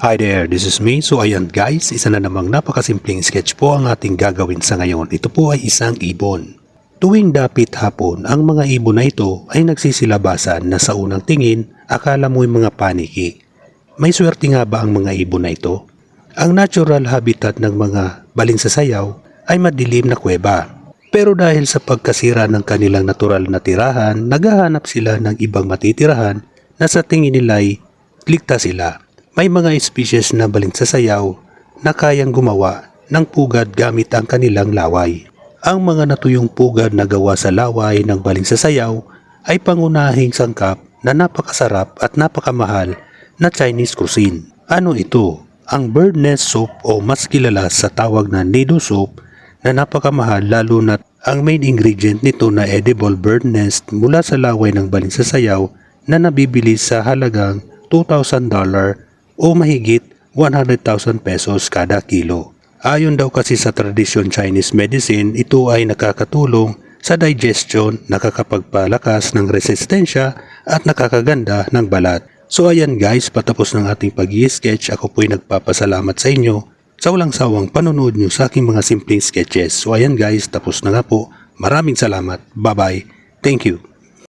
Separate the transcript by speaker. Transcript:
Speaker 1: Hi there, this is me. So ayan guys, isa na namang napakasimpleng sketch po ang ating gagawin sa ngayon. Ito po ay isang ibon. Tuwing dapit hapon, ang mga ibon na ito ay nagsisilabasan na sa unang tingin, akala mo'y mga paniki. May swerte nga ba ang mga ibon na ito? Ang natural habitat ng mga balinsasayaw ay madilim na kuweba. Pero dahil sa pagkasira ng kanilang natural na tirahan, naghahanap sila ng ibang matitirahan na sa tingin nila'y ligtas sila. May mga species na balinsasayaw na kayang gumawa ng pugad gamit ang kanilang laway. Ang mga natuyong pugad na gawa sa laway ng balinsasayaw ay pangunahing sangkap na napakasarap at napakamahal na Chinese cuisine. Ano ito? Ang bird nest soup o mas kilala sa tawag na nido soup na napakamahal lalo na ang main ingredient nito na edible bird nest mula sa laway ng balinsasayaw na nabibili sa halagang $2,000 o mahigit 100,000 pesos kada kilo. Ayon daw kasi sa tradisyon Chinese medicine, ito ay nakakatulong sa digestion, nakakapagpalakas ng resistensya at nakakaganda ng balat. So ayan guys, patapos ng ating pag-i-sketch, ako po'y nagpapasalamat sa inyo sa walang sawang panonood nyo sa aking mga simpleng sketches. So ayan guys, tapos na nga po. Maraming salamat. Bye bye. Thank you.